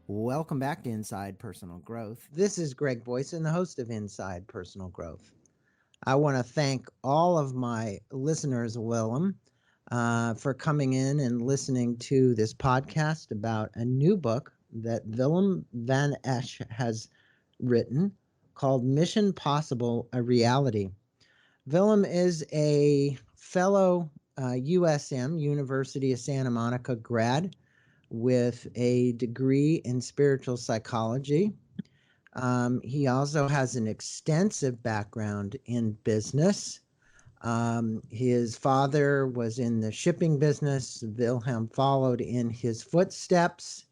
Welcome back to Inside Personal Growth. This is Greg Voisen, the host of Inside Personal Growth. I want to thank all of my listeners, Willem, for coming in and listening to this podcast about a new book that Willem Van Esch has written called Mission Possible, a Reality. Willem is a fellow USM, University of Santa Monica grad with a degree in spiritual psychology. He also has an extensive background in business. His father was in the shipping business. Wilhelm followed in his footsteps.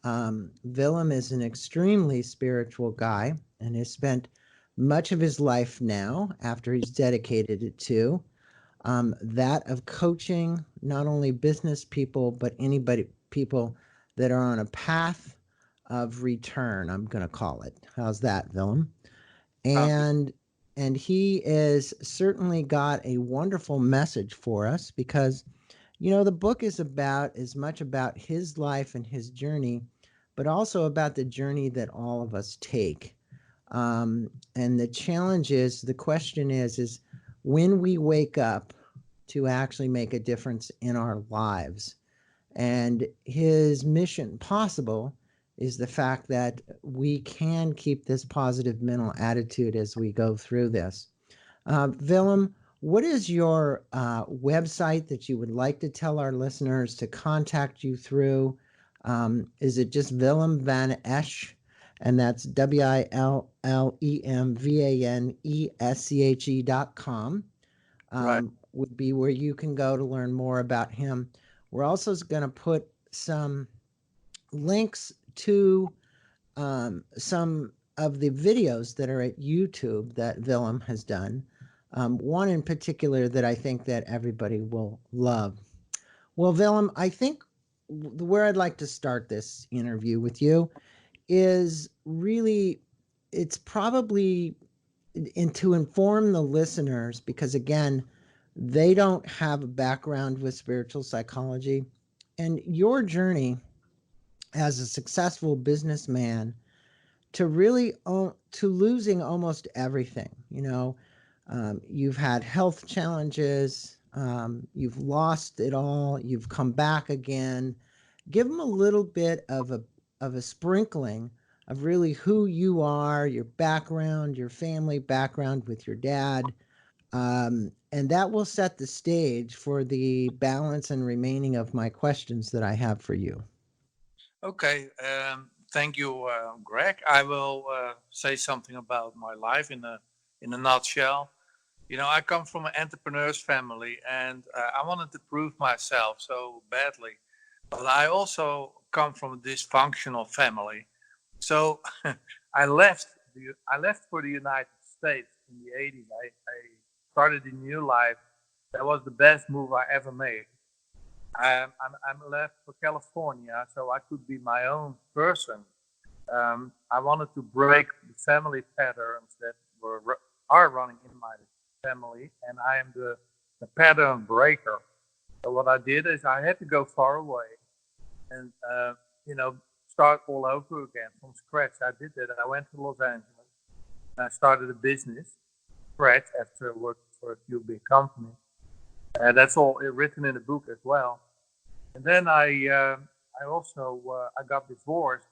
Willem is an extremely spiritual guy and has spent much of his life now, after he's dedicated it to, that of coaching not only business people, but people that are on a path of return, I'm going to call it. How's that, Willem? Sounds good. And he is certainly got a wonderful message for us because the book is about as much about his life and his journey, but also about the journey that all of us take. And the challenge is, the question is when we wake up to actually make a difference in our lives. And his mission possible is the fact that we can keep this positive mental attitude as we go through this. Willem, what is your website that you would like to tell our listeners to contact you through? Is it just Willem Van Esch? And that's WILLEMVANESCHE.com, Right. would be where you can go to learn more about him. We're also going to put some links to some of the videos that are at YouTube that Willem has done. One in particular that I think that everybody will love. Well, Willem, I think where I'd like to start this interview with you is really, it's probably to inform the listeners, because again, they don't have a background with spiritual psychology, and your journey as a successful businessman to really to losing almost everything. You've had health challenges, you've lost it all, you've come back again. Give them a little bit of a sprinkling of really who you are, your background, your family background with your dad, and that will set the stage for the balance and remaining of my questions that I have for you. Okay. Thank you, Greg. I will say something about my life in a nutshell. I come from an entrepreneur's family, and I wanted to prove myself so badly. But I also come from a dysfunctional family, so I left. I left for the United States in the '80s. I started a new life. That was the best move I ever made. I'm left for California so I could be my own person. I wanted to break the family patterns that are running in my family, and I am the pattern breaker. So what I did is I had to go far away and start all over again from scratch. I did that. I went to Los Angeles and I started a business scratch after working for a few big companies. That's all written in the book as well. And then I also I got divorced,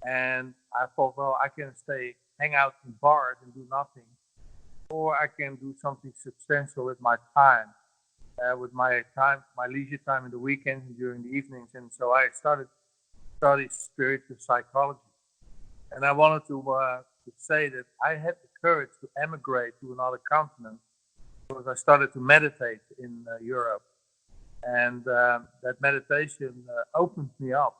and I thought, well, I can hang out in bars and do nothing, or I can do something substantial with my time, my leisure time in the weekends and during the evenings. And so I started studying spiritual psychology, and I wanted to say that I had the courage to emigrate to another continent because I started to meditate in Europe, and that meditation opened me up.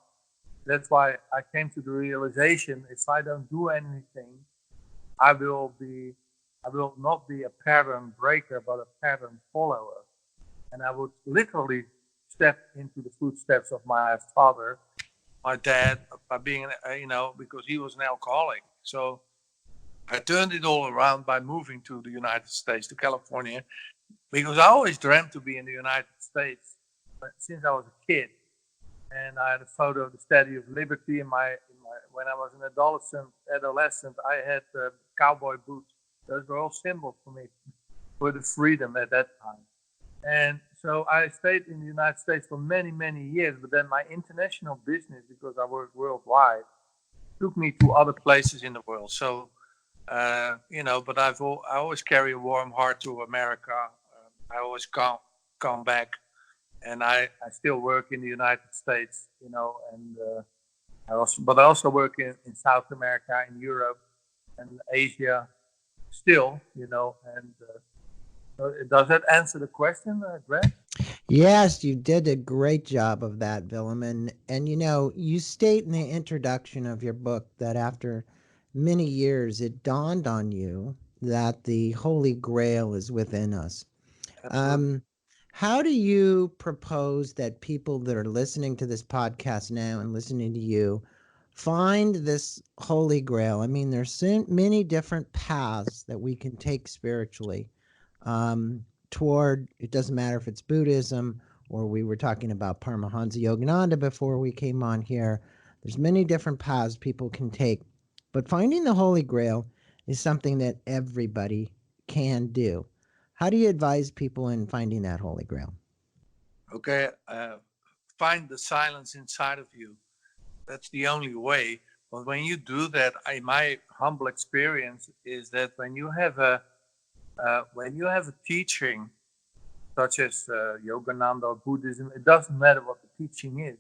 That's why I came to the realization: if I don't do anything, I will be, I will not be a pattern breaker, but a pattern follower. And I would literally step into the footsteps of my father, my dad, by being, because he was an alcoholic. So I turned it all around by moving to the United States, to California, because I always dreamt to be in the United States since I was a kid. And I had a photo of the Statue of Liberty in my when I was an adolescent, I had cowboy boots. Those were all symbols for me for the freedom at that time. And so I stayed in the United States for many, many years. But then my international business, because I work worldwide, took me to other places in the world. So, but I always carry a warm heart to America. I always come back, and I still work in the United States, and I also work in South America, in Europe, and Asia, still, and does that answer the question, Greg? Yes, you did a great job of that, Willem. And you state in the introduction of your book that after many years, it dawned on you that the Holy Grail is within us. Absolutely. How do you propose that people that are listening to this podcast now and listening to you find this Holy Grail? I mean, there's many different paths that we can take spiritually. Toward, it doesn't matter if it's Buddhism or we were talking about Paramahansa Yogananda before we came on here. There's many different paths people can take, but finding the Holy Grail is something that everybody can do. How do you advise people in finding that Holy Grail? Okay, find the silence inside of you. That's the only way. But when you do that, in my humble experience, is that when you have a teaching such as Yogananda or Buddhism, it doesn't matter what the teaching is.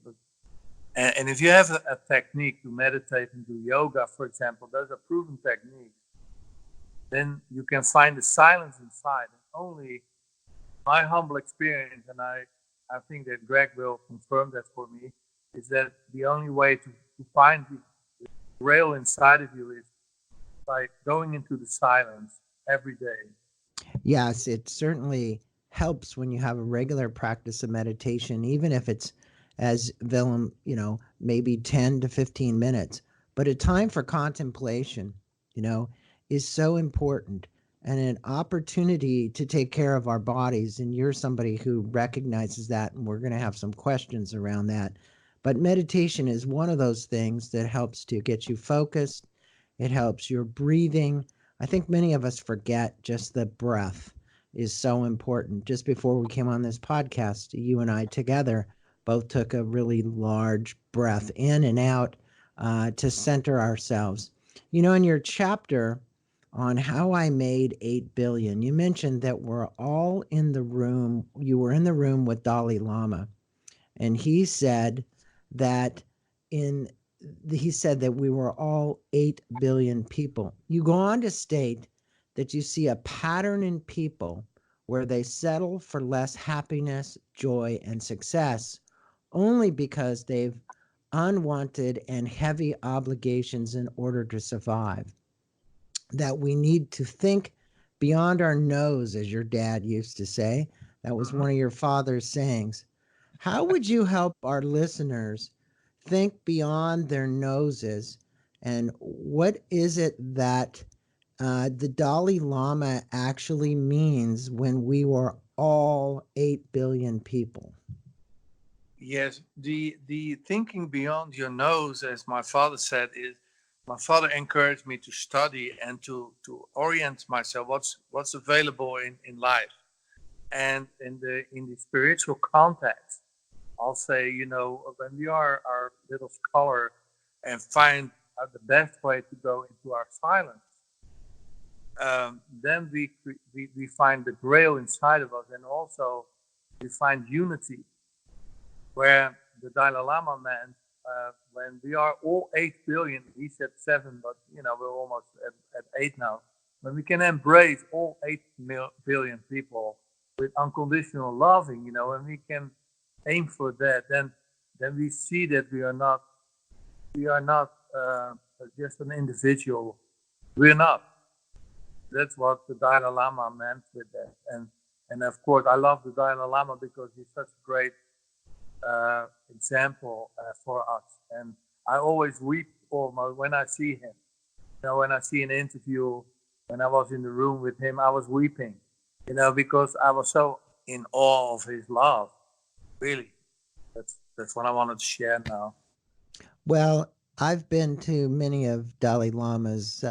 And if you have a technique to meditate and do yoga, for example, those are proven techniques, then you can find the silence inside. And only my humble experience, and I think that Greg will confirm that for me, is that the only way to find the grail inside of you is by going into the silence every day. Yes, it certainly helps when you have a regular practice of meditation, even if it's, as Willem, maybe 10 to 15 minutes. But a time for contemplation, is so important, and an opportunity to take care of our bodies. And you're somebody who recognizes that, and we're going to have some questions around that. But meditation is one of those things that helps to get you focused. It helps your breathing. I think many of us forget just the breath is so important. Just before we came on this podcast, you and I together both took a really large breath in and out to center ourselves. In your chapter on how I made 8 billion, you mentioned that we're all in the room. You were in the room with Dalai Lama, and he said that we were all 8 billion people. You go on to state that you see a pattern in people where they settle for less happiness, joy, and success only because they've unwanted and heavy obligations in order to survive. That we need to think beyond our nose, as your dad used to say. That was one of your father's sayings. How would you help our listeners think beyond their noses, and what is it that the Dalai Lama actually means when we were all 8 billion people? Yes, the thinking beyond your nose, as my father said, is my father encouraged me to study and to orient myself what's available in life, and in the spiritual context. I'll say, when we are our little scholar and find the best way to go into our silence, then we find the grail inside of us, and also we find unity, where the Dalai Lama meant when we are all 8 billion, he said 7, but we're almost at 8 now. When we can embrace all 8 billion people with unconditional loving, and we can aim for that, then we see that we are not just an individual. We're not. That's what the Dalai Lama meant with that. And of course, I love the Dalai Lama because he's such a great example for us. And I always weep almost when I see him. When I see an interview, when I was in the room with him, I was weeping, because I was so in awe of his love. Really, that's what I wanted to share now. Well, I've been to many of Dalai Lama's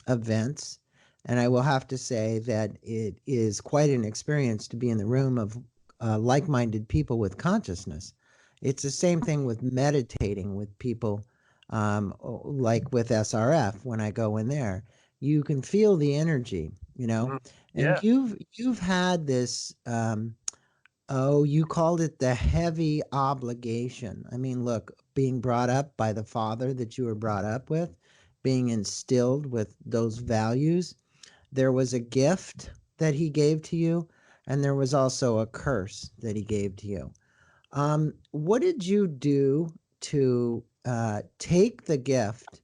events, and I will have to say that it is quite an experience to be in the room of like minded people with consciousness. It's the same thing with meditating with people, like with SRF when I go in there. You can feel the energy, you know, Mm. and Yeah. you've had this. Oh, you called it the heavy obligation. I mean, look, being brought up by the father that you were brought up with, being instilled with those values, there was a gift that he gave to you, and there was also a curse that he gave to you. What did you do to take the gift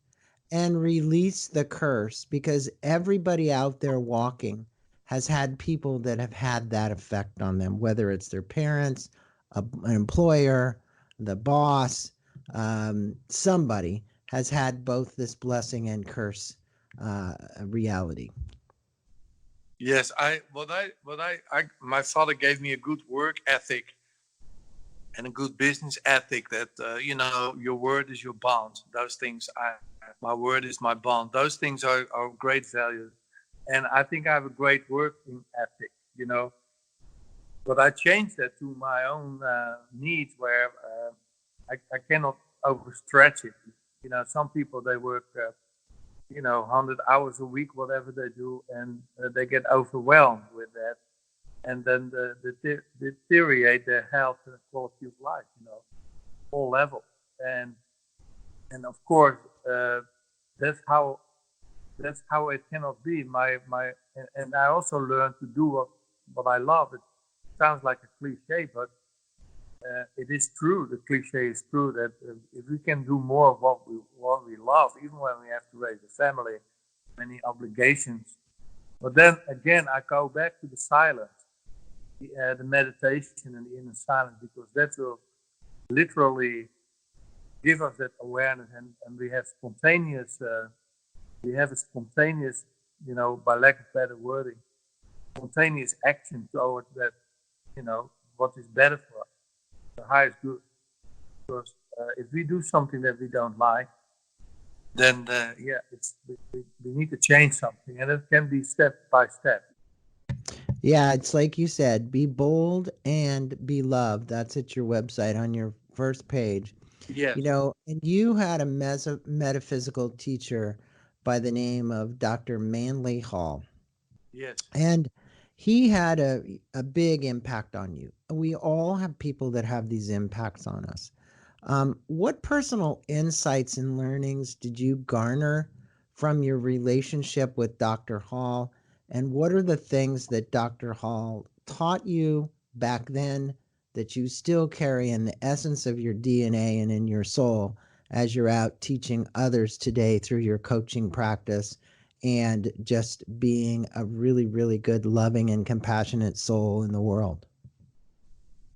and release the curse? Because everybody out there walking has had people that have had that effect on them, whether it's their parents, an employer, the boss, somebody has had both this blessing and curse reality. Yes, my father gave me a good work ethic and a good business ethic that, your word is your bond. Those things, my word is my bond. Those things are great values. And I think I have a great working ethic, but I changed that to my own needs where I cannot overstretch it. Some people, they work, 100 hours a week, whatever they do, and they get overwhelmed with that. And then the deteriorate their health and quality of life, all levels. And and of course, uh, that's how that's how it cannot be. And I also learned to do what I love. It sounds like a cliche, but it is true. The cliche is true that if we can do more of what we love, even when we have to raise a family, many obligations. But then again, I go back to the silence, the meditation and the inner silence, because that will literally give us that awareness, and we have a spontaneous, by lack of better wording, spontaneous action towards that, what is better for us, the highest good. Because if we do something that we don't like, then yeah, we need to change something, and it can be step by step. Yeah, it's like you said, be bold and be loved. That's at your website on your first page. Yes, And you had a metaphysical teacher by the name of Dr. Manly Hall, yes. and he had a big impact on you. We all have people that have these impacts on us. What personal insights and learnings did you garner from your relationship with Dr. Hall? And what are the things that Dr. Hall taught you back then that you still carry in the essence of your DNA and in your soul as you're out teaching others today through your coaching practice and just being a really, really good, loving, and compassionate soul in the world?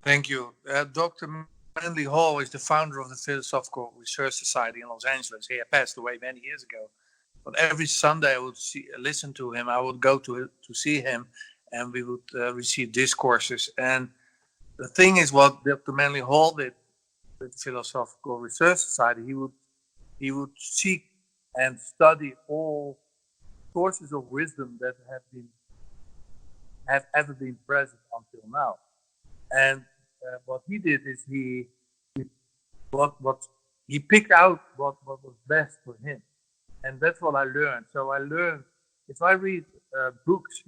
Thank you. Dr. Manly Hall is the founder of the Philosophical Research Society in Los Angeles. He passed away many years ago. But every Sunday I would listen to him. I would go to see him, and we would receive discourses. And the thing is, what Dr. Manly Hall did with the Philosophical Research Society, he would seek and study all sources of wisdom that have ever been present until now. And what he did is he what he picked out what was best for him, and that's what I learned. So I learned, if I read books,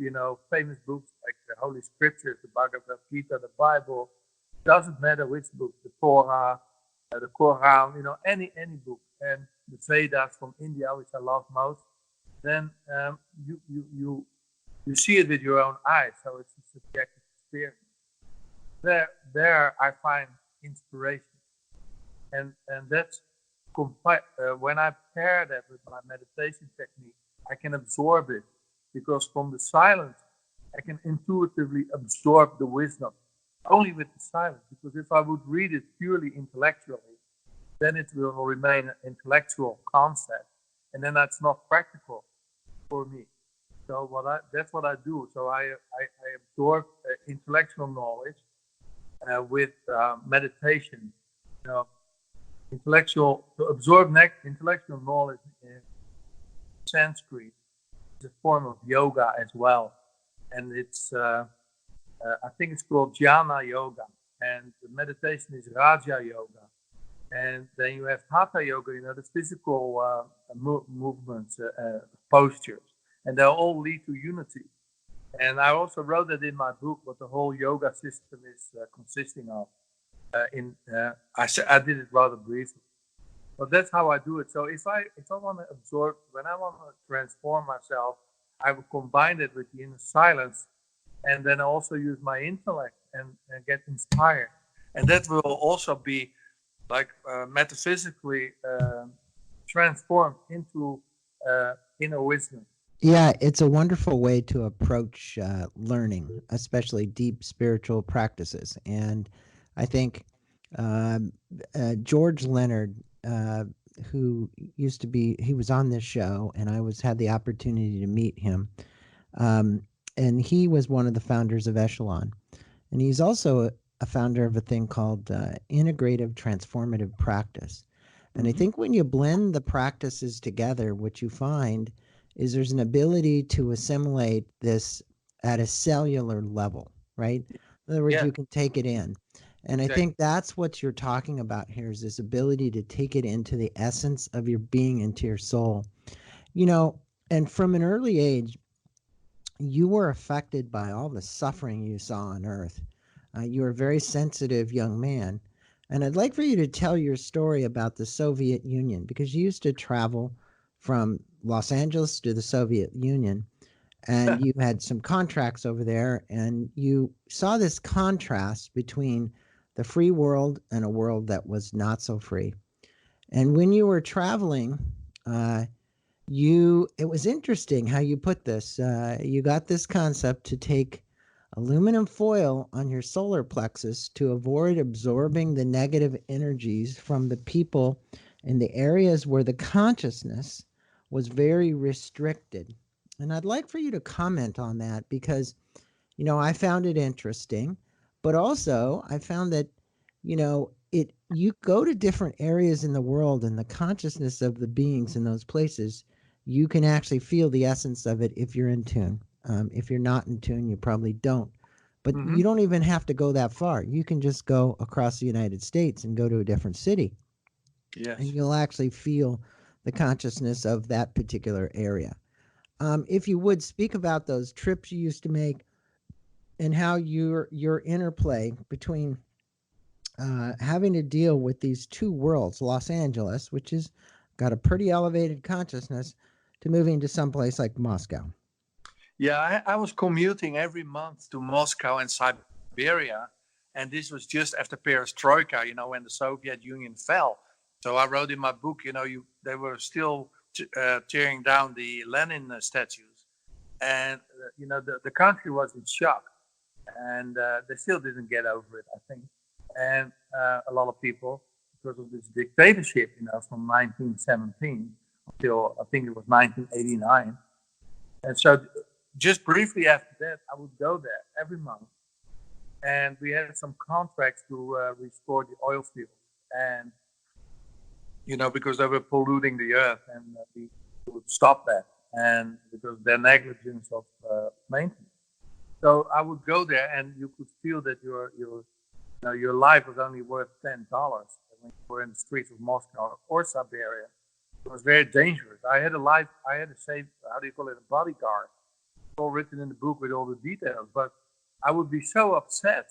famous books like the Holy Scriptures, the Bhagavad Gita, the Bible, doesn't matter which book, the Torah, the Quran, any book, and the Vedas from India, which I love most, then you see it with your own eyes. So it's a subjective experience. There I find inspiration, and that's when I pair that with my meditation technique, I can absorb it, because from the silence I can intuitively absorb the wisdom only with the silence. Because if I would read it purely intellectually, then it will remain an intellectual concept, and then that's not practical for me. So that's what I do. So I absorb intellectual knowledge with meditation. You know, to absorb intellectual knowledge in Sanskrit is a form of yoga as well, and it's I think it's called jhana yoga, and the meditation is raja yoga, and then you have hatha yoga, the physical movements, postures, and they all lead to unity. And I also wrote that in my book what the whole yoga system is consisting of. I did it rather briefly, but that's how I do it. So if I want to absorb, when I want to transform myself, I will combine it with the inner silence, and then I also use my intellect and get inspired, and that will also be like metaphysically transformed into inner wisdom. Yeah, it's a wonderful way to approach learning, especially deep spiritual practices. And I think George Leonard, who used to be, he was on this show, and I had the opportunity to meet him. And he was one of the founders of Echelon. And he's also a founder of a thing called integrative transformative practice. And I think when you blend the practices together, what you find is there's an ability to assimilate this at a cellular level, right? In other words, you can take it in. And I think that's what you're talking about here, is this ability to take it into the essence of your being, into your soul. And from an early age, you were affected by all the suffering you saw on earth. You were a very sensitive young man. And I'd like for you to tell your story about the Soviet Union, because you used to travel from Los Angeles to the Soviet Union, and you had some contracts over there, and you saw this contrast between the free world and a world that was not so free. And when you were traveling, it was interesting how you put this. You got this concept to take aluminum foil on your solar plexus to avoid absorbing the negative energies from the people in the areas where the consciousness was very restricted. And I'd like for you to comment on that, because, I found it interesting, but also I found that, you go to different areas in the world, and the consciousness of the beings in those places, you can actually feel the essence of it if you're in tune. If you're not in tune, you probably don't. But you don't even have to go that far. You can just go across the United States and go to a different city. Yes. And you'll actually feel the consciousness of that particular area. If you would speak about those trips you used to make, and how your interplay between having to deal with these two worlds, Los Angeles, which has got a pretty elevated consciousness, to moving to someplace like Moscow. Yeah, I was commuting every month to Moscow and Siberia, and this was just after Perestroika, when the Soviet Union fell. So I wrote in my book, they were still tearing down the Lenin statues, and the country was in shock, and they still didn't get over it, I think, and a lot of people, because of this dictatorship, from 1917 until I think it was 1989, and so. Just briefly after that, I would go there every month, and we had some contracts to restore the oil fields, and because they were polluting the earth, and we would stop that, and because their negligence of maintenance. So I would go there, and you could feel that your life was only worth $10 when you were in the streets of Moscow or Siberia. It was very dangerous. I had to save, how do you call it, a bodyguard. All written in the book with all the details, but I would be so upset,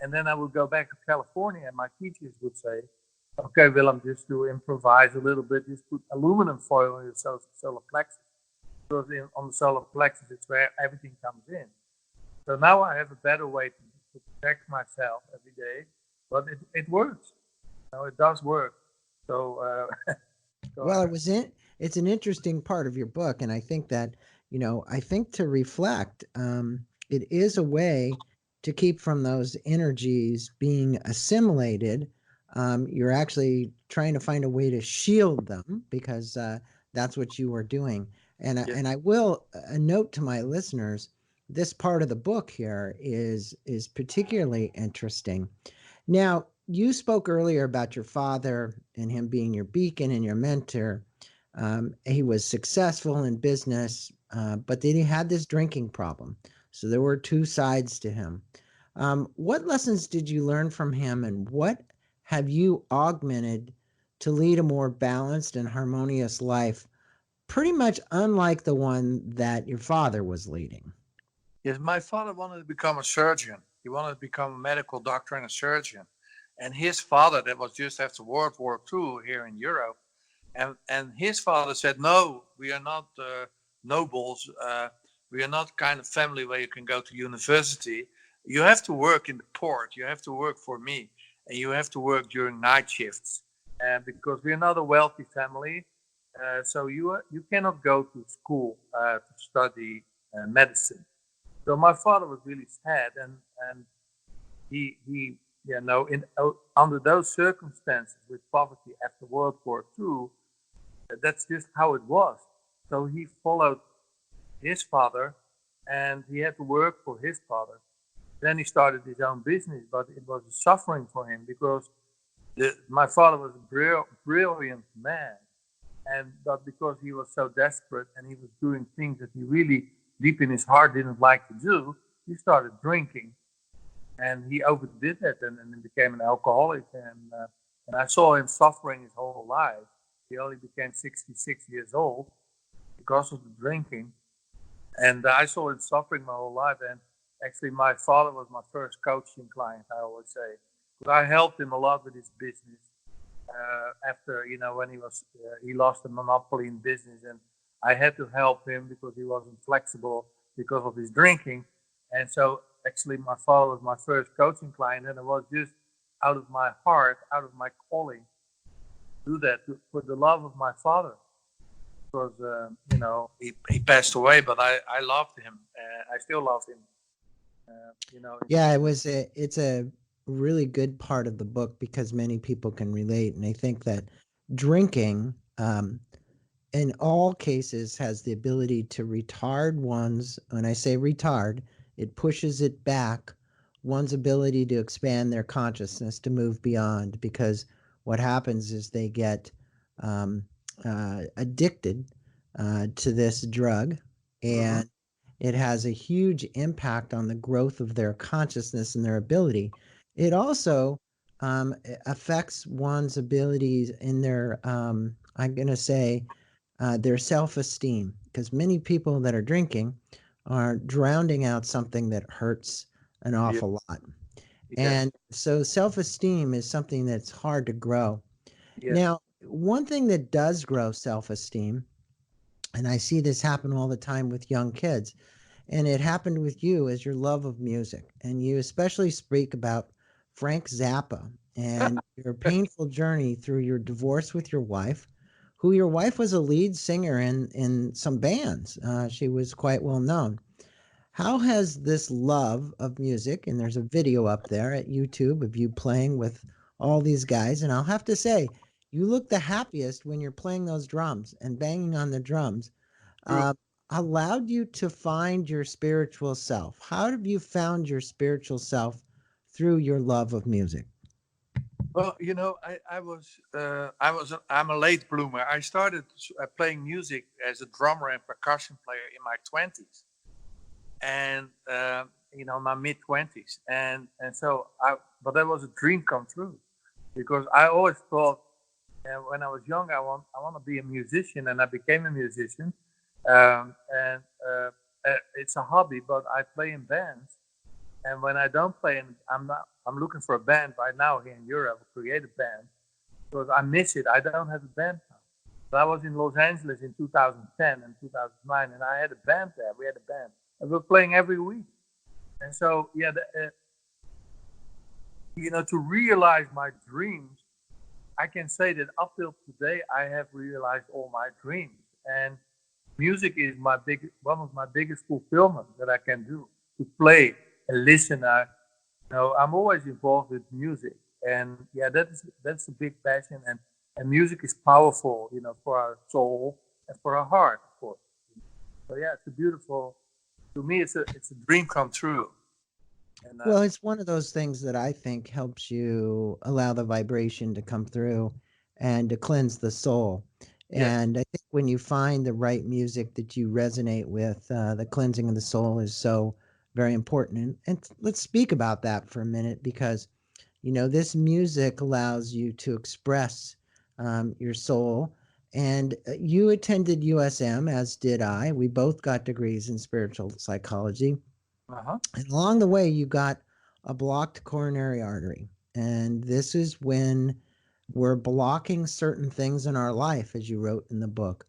and then I would go back to California, and my teachers would say, "Okay, Willem, just to improvise a little bit, just put aluminum foil on your solar plexus, because on the solar plexus it's where everything comes in." So now I have a better way to protect myself every day, but it works. It does work. So, well, it's an interesting part of your book, and I think that. I think to reflect, it is a way to keep from those energies being assimilated. You're actually trying to find a way to shield them, because that's what you are doing. And I will note to my listeners, this part of the book here is particularly interesting. Now, you spoke earlier about your father and him being your beacon and your mentor. He was successful in business, but then he had this drinking problem. So there were two sides to him. What lessons did you learn from him, and what have you augmented to lead a more balanced and harmonious life, pretty much unlike the one that your father was leading? Yes, my father wanted to become a surgeon. He wanted to become a medical doctor and a surgeon. And his father, that was just after World War II here in Europe, and his father said, "No, we are not nobles. We are not kind of family where you can go to university. You have to work in the port. You have to work for me, and you have to work during night shifts. And because we are not a wealthy family, so you cannot go to school to study medicine." So my father was really sad, and he you know in under those circumstances with poverty after World War II, that's just how it was. So he followed his father, and he had to work for his father. Then he started his own business, but it was a suffering for him because my father was a brilliant man, and but because he was so desperate and he was doing things that he really deep in his heart didn't like to do, he started drinking, and he overdid it, and became an alcoholic. And I saw him suffering his whole life. He only became 66 years old because of the drinking, and I saw him suffering my whole life. And actually, my father was my first coaching client. I always say, because I helped him a lot with his business. After when he lost the monopoly in business, and I had to help him because he wasn't flexible because of his drinking. And so actually my father was my first coaching client, and it was just out of my heart, out of my calling, to do that for the love of my father. Because he passed away, but I loved him. I still love him. Yeah, it's a really good part of the book because many people can relate. And I think that drinking, in all cases, has the ability to retard one's, when I say retard, it pushes it back, one's ability to expand their consciousness, to move beyond, because what happens is they get addicted to this drug, and it has a huge impact on the growth of their consciousness and their ability. It also affects one's abilities in their, I'm going to say, their self-esteem, because many people that are drinking are drowning out something that hurts an Yeah, awful lot. yeah, And so self-esteem is something that's hard to grow. yes. Now, one thing that does grow self-esteem, and I see this happen all the time with young kids, and it happened with you, is your love of music. And you especially speak about Frank Zappa and your painful journey through your divorce with your wife, who your wife was a lead singer in some bands. She was quite well known. How has this love of music, and there's a video up there at YouTube of you playing with all these guys, and I'll have to say, you look the happiest when you're playing those drums and banging on the drums, True. uh, allowed you to find your spiritual self? How have you found your spiritual self through your love of music? Well, I'm a late bloomer. I started playing music as a drummer and percussion player in my 20s, and my mid 20s, and so but that was a dream come true, because I always thought, when I was young, I want to be a musician, and I became a musician, and it's a hobby, but I play in bands. And when I don't play, and I'm looking for a band right now here in Europe, a creative band, because I miss it. I don't have a band now. So I was in Los Angeles in 2010 and 2009, and I had a band there. We had a band, and we were playing every week. And so, yeah, to realize my dreams, I can say that up till today, I have realized all my dreams. And music is one of my biggest fulfillments that I can do, to play and listen. I'm always involved with music, and yeah, that's a big passion. And music is powerful, for our soul and for our heart, of course. So yeah, it's a beautiful. To me, it's a dream come true. And Well, it's one of those things that I think helps you allow the vibration to come through and to cleanse the soul. yes, And I think when you find the right music that you resonate with, the cleansing of the soul is so very important. And let's speak about that for a minute because, this music allows you to express your soul. And you attended USM, as did I. We both got degrees in spiritual psychology. uh-huh. And along the way, you got a blocked coronary artery. And this is when we're blocking certain things in our life, as you wrote in the book.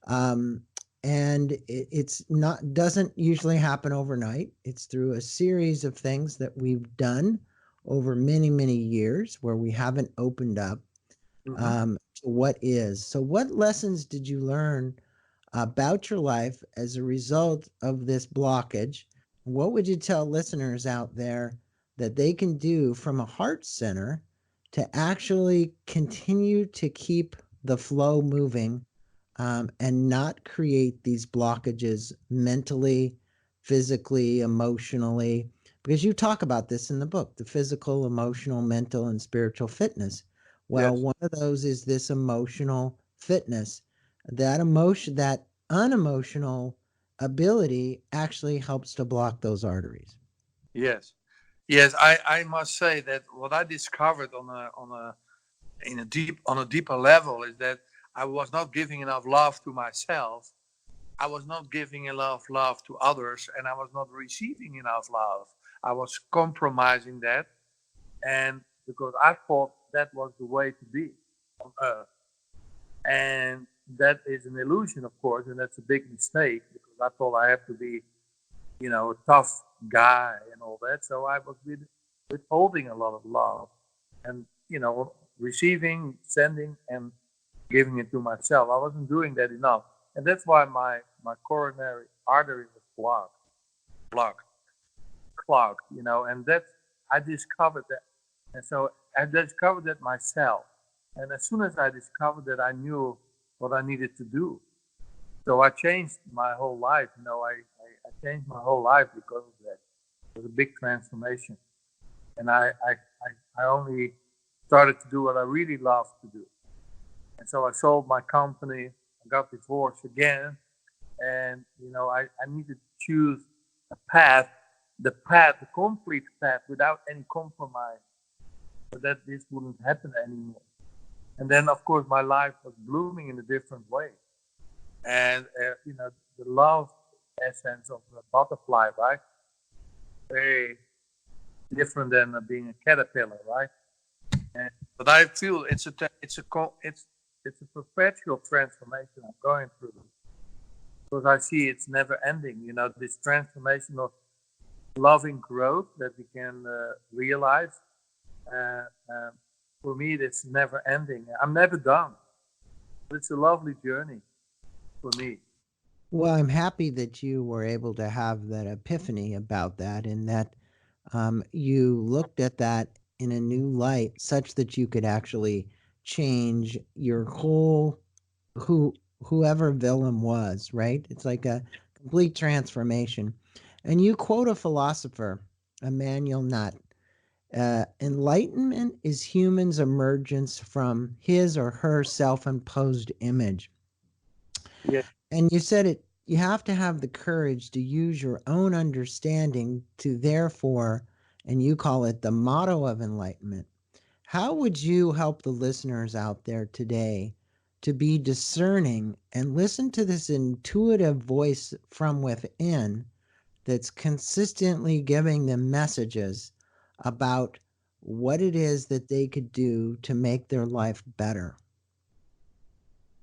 Um, and it's not doesn't usually happen overnight. It's through a series of things that we've done over many, many years where we haven't opened up Hmm. to what is. So, what lessons did you learn about your life as a result of this blockage? What would you tell listeners out there that they can do from a heart center to actually continue to keep the flow moving and not create these blockages mentally, physically, emotionally? Because you talk about this in the book, the physical, emotional, mental, and spiritual fitness. Well, Yes, one of those is this emotional fitness. That emotion, that unemotional ability actually helps to block those arteries. yes, yes. I must say that what I discovered on a deeper level is that I was not giving enough love to myself. I was not giving enough love to others, and I was not receiving enough love. I was compromising that, and because I thought that was the way to be on earth. And that is an illusion, of course, and that's a big mistake because I thought I have to be, a tough guy and all that. So I was withholding a lot of love and, receiving, sending, and giving it to myself. I wasn't doing that enough. And that's why my coronary artery was blocked, clogged, and that's, I discovered that. And so I discovered that myself. And as soon as I discovered that, I knew what I needed to do. So I changed my whole life. I changed my whole life because of that. It was a big transformation. And I only started to do what I really love to do. And so I sold my company. I got divorced again. And, I needed to choose a path, the complete path without any compromise so that this wouldn't happen anymore. And then, of course, my life was blooming in a different way. And, the love essence of the butterfly, right? Very different than being a caterpillar, right? And, but I feel it's a perpetual transformation I'm going through because I see it's never ending. This transformation of loving growth that we can realize. Uh, uh, for me, it's never ending. I'm never done. It's a lovely journey for me. Well, I'm happy that you were able to have that epiphany about that and that you looked at that in a new light such that you could actually change your whole who whoever Willem was, right? It's like a complete transformation. And you quote a philosopher, Emmanuel Kant. Enlightenment is humans' emergence from his or her self-imposed image. Yeah. And you said it, you have to have the courage to use your own understanding to therefore, and you call it the motto of enlightenment. How would you help the listeners out there today to be discerning and listen to this intuitive voice from within that's consistently giving them messages about what it is that they could do to make their life better?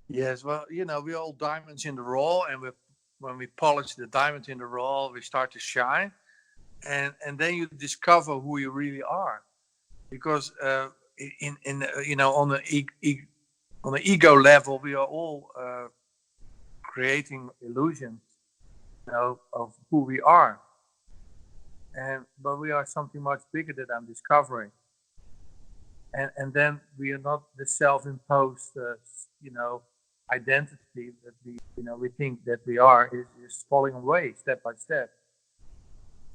Yes. Well, we're all diamonds in the rough, and when we polish the diamond in the rough, we start to shine, and then you discover who you really are. Because in on on the ego level, we are all creating illusions, of who we are, and but we are something much bigger that I'm discovering. And then we are not the self-imposed, identity that we think that we are is falling away step by step.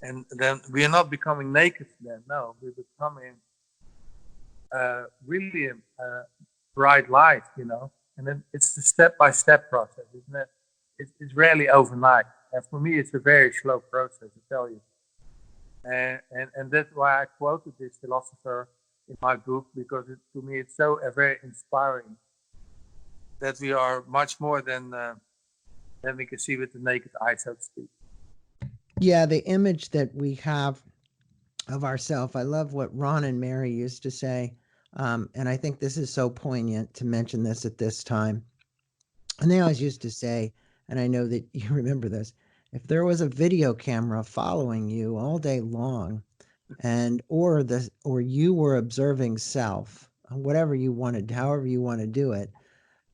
And then we are not becoming naked then. No, we're becoming really a bright light, you know. And then it's a step-by-step process, isn't it? It's rarely overnight. And for me, it's a very slow process, to tell you. And that's why I quoted this philosopher in my book, because to me it's so very inspiring that we are much more than we can see with the naked eye, so to speak. Yeah, the image that we have of ourselves. I love what Ron and Mary used to say, and I think this is so poignant to mention this at this time. And they always used to say, and I know that you remember this, if there was a video camera following you all day long, or you were observing self, whatever you wanted, however you want to do it,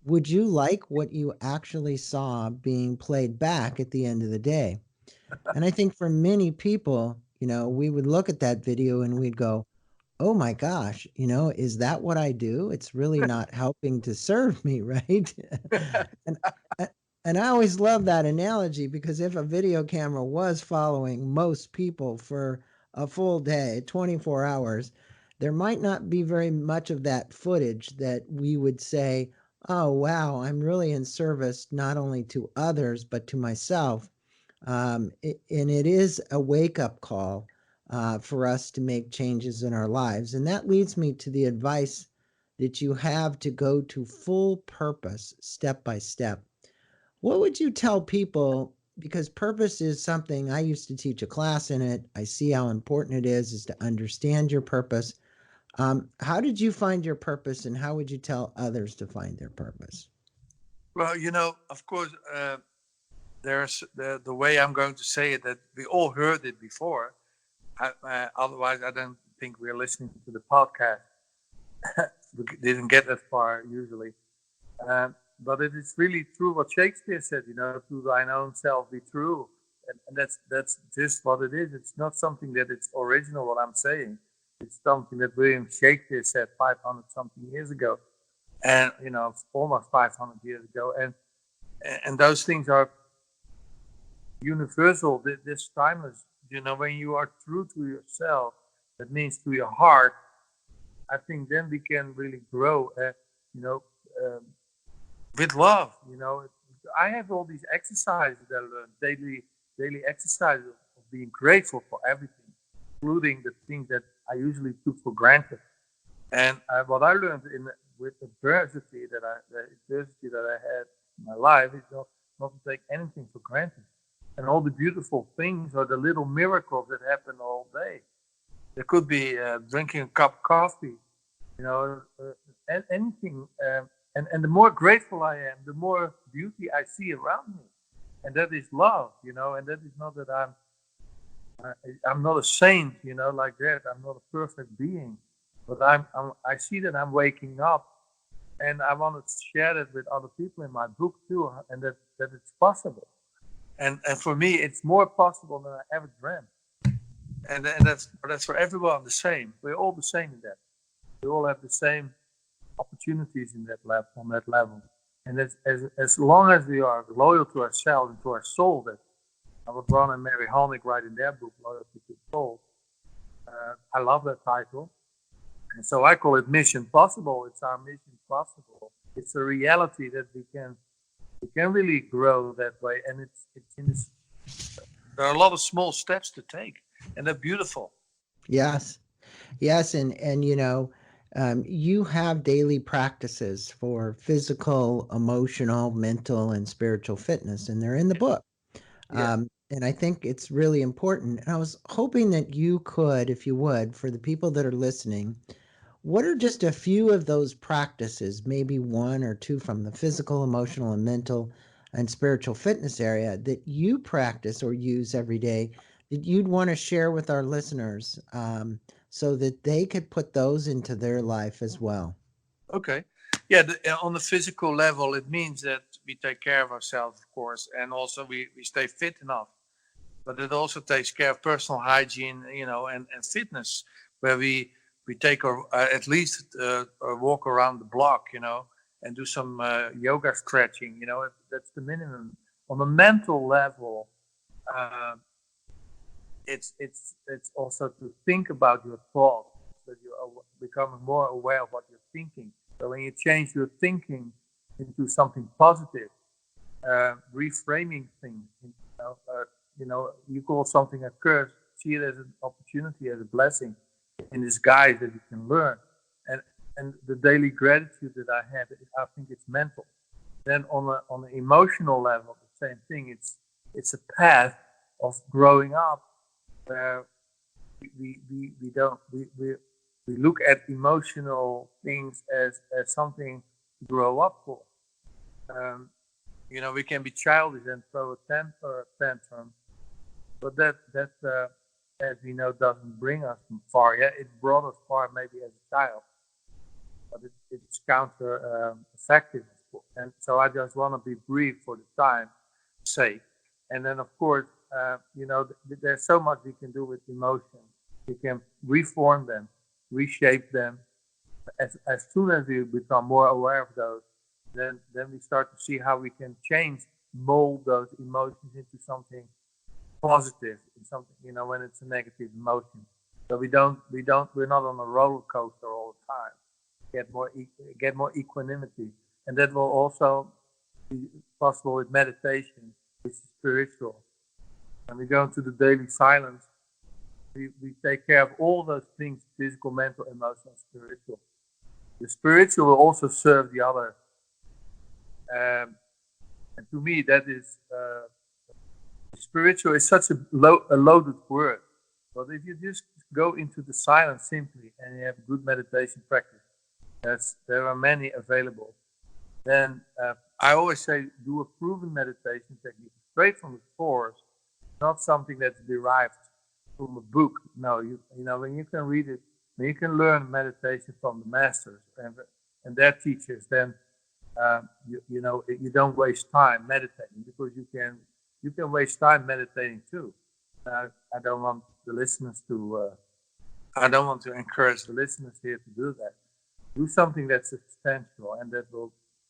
would you like what you actually saw being played back at the end of the day? And I think for many people, we would look at that video and we'd go, oh my gosh, is that what I do? It's really not helping to serve me, right? and and I always love that analogy, because if a video camera was following most people for a full day, 24 hours, there might not be very much of that footage that we would say, oh wow, I'm really in service not only to others but to myself. And it is a wake-up call for us to make changes in our lives. And that leads me to the advice that you have to go to full purpose step by step. What would you tell people? Because purpose is something, I used to teach a class in it. I see how important it is to understand your purpose. How did you find your purpose, and how would you tell others to find their purpose? Well, of course, there's the way I'm going to say it, that we all heard it before. Otherwise, I don't think we're listening to the podcast. We didn't get that far usually. But it is really true what Shakespeare said, to thine own self be true. And that's just what it is. It's not something that it's original, what I'm saying. It's something that William Shakespeare said 500 something years ago. And, almost 500 years ago. And those things are universal. This timeless. When you are true to yourself, that means to your heart, I think then we can really grow, with love. I have all these exercises that I learn, daily exercises of being grateful for everything, including the things that I usually took for granted. And what I learned with adversity that I had in my life is not to take anything for granted. And all the beautiful things or the little miracles that happen all day. There could be drinking a cup of coffee, anything. And the more grateful I am, the more beauty I see around me. And that is love, and that is not that I'm not a saint, like that. I'm not a perfect being. But I see that I'm waking up, and I want to share that with other people in my book too, and that it's possible. And for me, it's more possible than I ever dreamt. And that's for everyone the same. We're all the same in that. We all have the same opportunities in that level, on that level. And as long as we are loyal to ourselves and to our soul, that what Ron and Mary Halnick write in their book, Loyalty to Soul. I love that title. And so I call it Mission Possible. It's our mission possible. It's a reality that we can really grow that way. And it's in this, there are a lot of small steps to take, and they're beautiful. Yes. And you have daily practices for physical, emotional, mental, and spiritual fitness, and they're in the book. Yeah. And I think it's really important. And I was hoping that you could, if you would, for the people that are listening, what are just a few of those practices, maybe one or two from the physical, emotional, and mental and spiritual fitness area that you practice or use every day that you'd want to share with our listeners, so that they could put those into their life as well? Okay. Yeah, on the physical level, it means that we take care of ourselves, of course, and also we stay fit enough. But it also takes care of personal hygiene, and fitness, where we take at least a walk around the block, and do some yoga stretching. That's the minimum. On the mental level, it's also to think about your thoughts, that you are becoming more aware of what you're thinking. So when you change your thinking into something positive, reframing things, you call something a curse, see it as an opportunity, as a blessing in disguise that you can learn. And and the daily gratitude that I have, I think it's mental. Then on an emotional level, the same thing. It's a path of growing up where we don't we look at emotional things as something to grow up for. Um, we can be childish and throw a tantrum, but that as we know doesn't bring us far. Yeah, it brought us far maybe as a child, but it's counter effective. And so I just want to be brief for the time sake. And then of course, there's so much we can do with emotions. We can reform them, reshape them. As soon as we become more aware of those, then we start to see how we can mold those emotions into something positive, in something, when it's a negative emotion. So we're not on a roller coaster all the time. Get more equanimity, and that will also be possible with meditation, which is spiritual. When we go into the daily silence, we take care of all those things: physical, mental, emotional, spiritual. The spiritual will also serve the other. And to me, that is spiritual is such a loaded word. But if you just go into the silence simply and you have good meditation practice, there are many available. Then I always say do a proven meditation technique straight from the source, not something that's derived from a book. No, when you can read it, when you can learn meditation from the masters and their teachers, then you don't waste time meditating, because you can waste time meditating too. I don't want the listeners to. I don't want to encourage the listeners here to do that. Do something that's substantial, and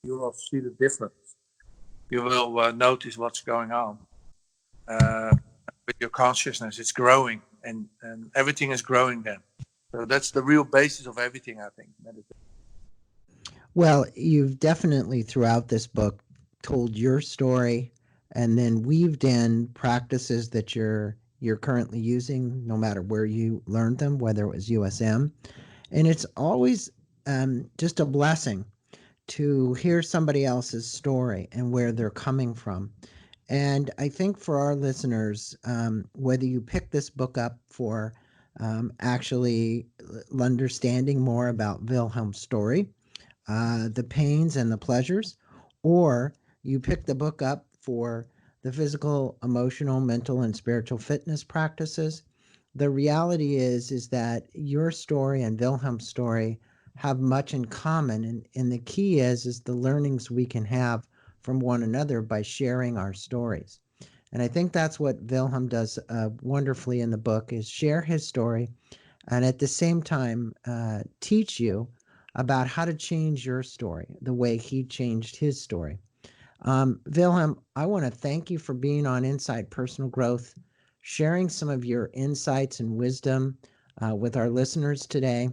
you will see the difference. You will notice what's going on with your consciousness. It's growing, and everything is growing then. So that's the real basis of everything, I think. Meditation. Well, you've definitely throughout this book told your story and then weaved in practices that you're currently using, no matter where you learned them, whether it was USM. And it's always just a blessing to hear somebody else's story and where they're coming from. And I think for our listeners, whether you pick this book up for actually understanding more about Wilhelm's story, the pains and the pleasures, or you pick the book up for the physical, emotional, mental, and spiritual fitness practices, the reality is that your story and Wilhelm's story have much in common, and the key is the learnings we can have from one another by sharing our stories. And I think that's what Wilhelm does wonderfully in the book, is share his story and at the same time teach you about how to change your story the way he changed his story. Wilhelm, I want to thank you for being on Inside Personal Growth, sharing some of your insights and wisdom with our listeners today.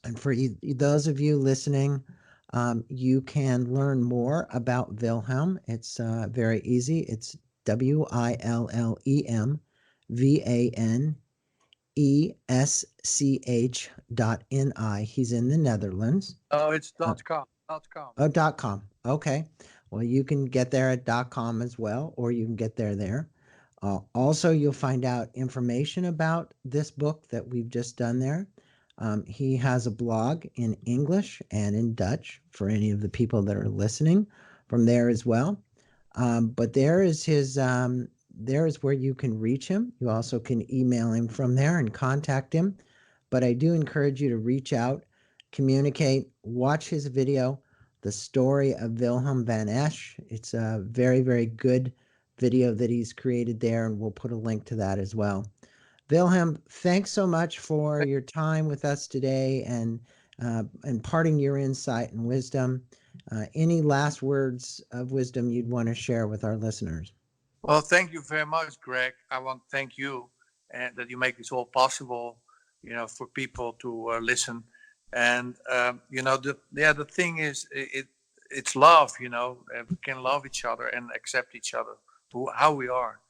And for those of you listening, you can learn more about Wilhelm. It's very easy. It's WILLEMVANESCH.NI. He's in the Netherlands. Oh, it's .com. Oh, .com. Okay. Well, you can get there at .com as well, or you can get there. Also, you'll find out information about this book that we've just done there. He has a blog in English and in Dutch for any of the people that are listening from there as well. But there is there is where you can reach him. You also can email him from there and contact him. But I do encourage you to reach out, communicate, watch his video, The Story of Willem Van Esch. It's a very, very good video that he's created there, and we'll put a link to that as well. Wilhelm, thanks so much for your time with us today and imparting your insight and wisdom. Any last words of wisdom you'd want to share with our listeners? Well, thank you very much, Greg. I want to thank you. and that you make this all possible, for people to listen. And the thing is, it's love. We can love each other and accept each other how we are.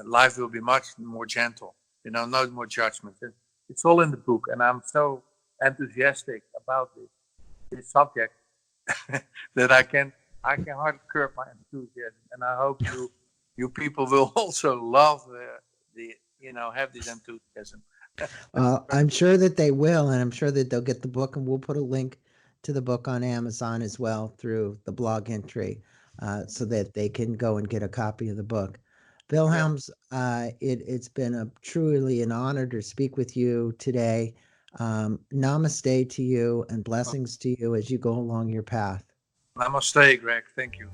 Life will be much more gentle. No more judgment. It's all in the book, and I'm so enthusiastic about this subject that I can hardly curb my enthusiasm. And I hope you people will also love have this enthusiasm. I'm sure that they will, and I'm sure that they'll get the book, and we'll put a link to the book on Amazon as well through the blog entry, so that they can go and get a copy of the book. Wilhelms, it's been truly an honor to speak with you today. Namaste to you and blessings to you as you go along your path. Namaste, Greg. Thank you.